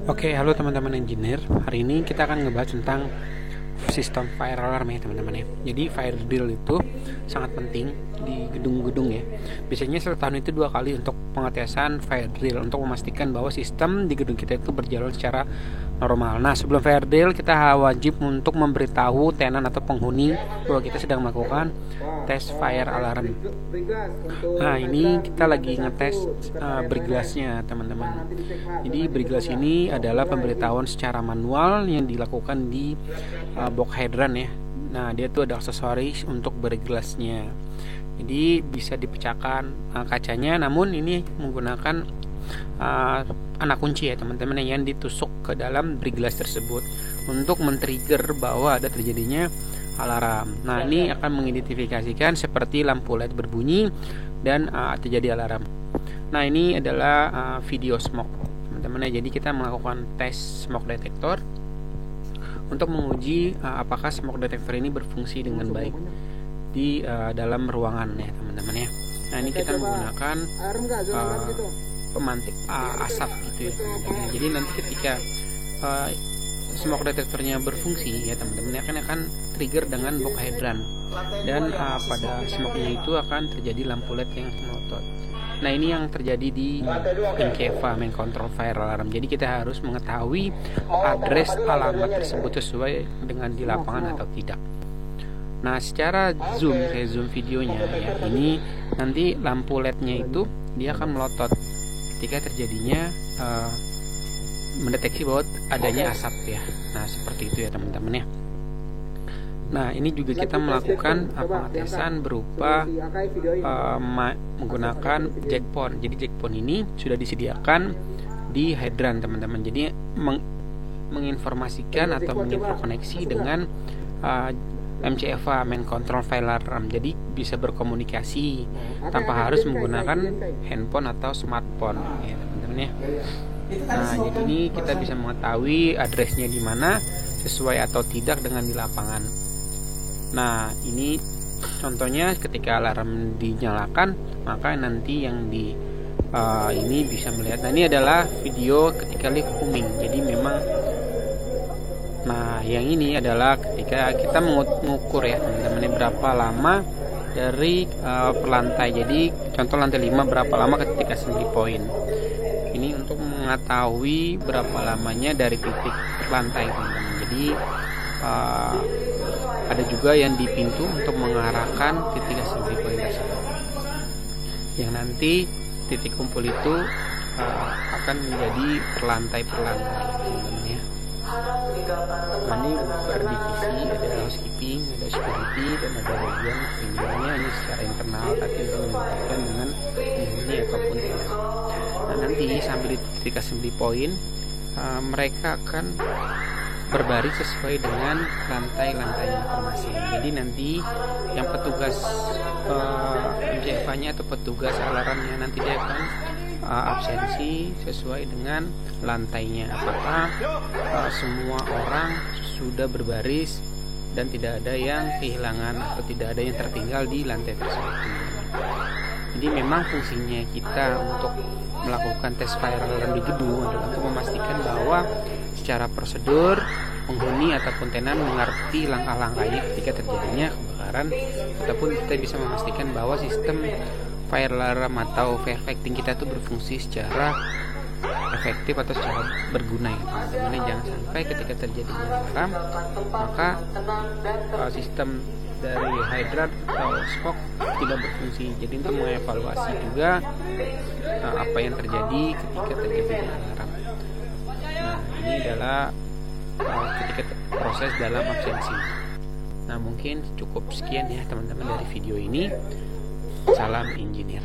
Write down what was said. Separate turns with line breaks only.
Oke, halo teman-teman engineer. Hari ini kita akan ngebahas tentang sistem fire alarm ya teman-teman ya. Jadi fire drill itu sangat penting di gedung-gedung ya. Biasanya setahun itu 2 kali untuk pengetesan fire drill untuk memastikan bahwa sistem di gedung kita itu berjalan secara normal. Nah, sebelum fire drill kita wajib untuk memberitahu tenan atau penghuni bahwa kita sedang melakukan tes fire alarm. Nah, ini kita lagi ngetes bergelasnya teman-teman. Jadi bergelas ini adalah pemberitahuan secara manual yang dilakukan di box hydran ya. Nah, dia tuh ada aksesoris untuk bergelasnya. Jadi bisa dipecahkan kacanya, namun ini menggunakan anak kunci ya teman-teman yang ditusuk ke dalam bergelas tersebut untuk men-trigger bahwa ada terjadinya alarm. Nah, ini akan mengidentifikasikan seperti lampu LED berbunyi dan terjadi alarm. Nah, ini adalah video smoke teman-teman ya. Jadi kita melakukan tes smoke detector untuk menguji apakah smoke detector ini berfungsi dengan baik di dalam ruangan ya teman-teman ya. Nah, ini kita menggunakan pemantik asap gitu ya teman-teman. Jadi nanti ketika smoke detektornya berfungsi ya teman-teman akan trigger dengan box hydran dan pada smoke-nya itu akan terjadi lampu LED yang melotot. Nah, ini yang terjadi di MCEVA, Main Control Fire Alarm. Jadi kita harus mengetahui address alamat tersebut sesuai dengan di lapangan atau tidak. Nah, secara zoom, saya zoom videonya ya. Ini nanti lampu LED-nya itu dia akan melotot ketika terjadinya mendeteksi bahwa adanya asap ya. Nah, seperti itu ya teman-teman ya. Nah, ini juga kita melakukan pengetesan berupa menggunakan jackpot. Jadi jackpot ini sudah disediakan di hydran teman-teman. Jadi menginformasikan atau menginterkoneksi dengan MCEVA, Main Control Fire Alarm. Jadi bisa berkomunikasi tanpa harus menggunakan handphone atau smartphone ya teman-teman ya. Nah, jadi ini kita bisa mengetahui addressnya di mana sesuai atau tidak dengan di lapangan. Nah, ini contohnya ketika alarm dinyalakan, maka nanti yang di ini bisa melihat. Nah, ini adalah video ketika lift humming. Jadi memang, nah yang ini adalah ketika kita mengukur ya teman-teman berapa lama dari per lantai. Jadi contoh lantai 5 berapa lama ketika assembly point. Ini untuk mengetahui berapa lamanya dari titik lantai teman-teman. Jadi ada juga yang di pintu untuk mengarahkan titik assembly point tersebut. Yang nanti titik kumpul itu akan menjadi per lantai teman-teman ya. Nah, ini per divisi ada housekeeping, ada security, dan ada bagian sebenarnya ini secara internal tapi dilakukan dengan penghuni ataupun tenan. Nah, nanti sambil di titik assembly point mereka akan berbaris sesuai dengan lantai-lantai informasi. Jadi nanti yang petugas MCEVA-nya atau petugas alarmnya nanti dia akan absensi sesuai dengan lantainya. Apakah semua orang sudah berbaris dan tidak ada yang kehilangan atau tidak ada yang tertinggal di lantai tersebut. Jadi memang fungsinya kita untuk melakukan tes fire alarm di gedung adalah untuk memastikan bahwa secara prosedur penghuni ataupun tenan mengerti langkah-langkahnya ketika terjadinya kebakaran, ataupun kita bisa memastikan bahwa sistem fire alarm atau fire fighting kita itu berfungsi secara efektif atau secara berguna ya teman-teman. Jangan sampai ketika terjadi alarm maka sistem dari hydran atau smoke tidak berfungsi. Jadi untuk mengevaluasi juga apa yang terjadi ketika terjadi alarm. Nah, ini adalah ketika proses dalam absensi. Nah, mungkin cukup sekian ya teman-teman dari video ini. Salam engineer.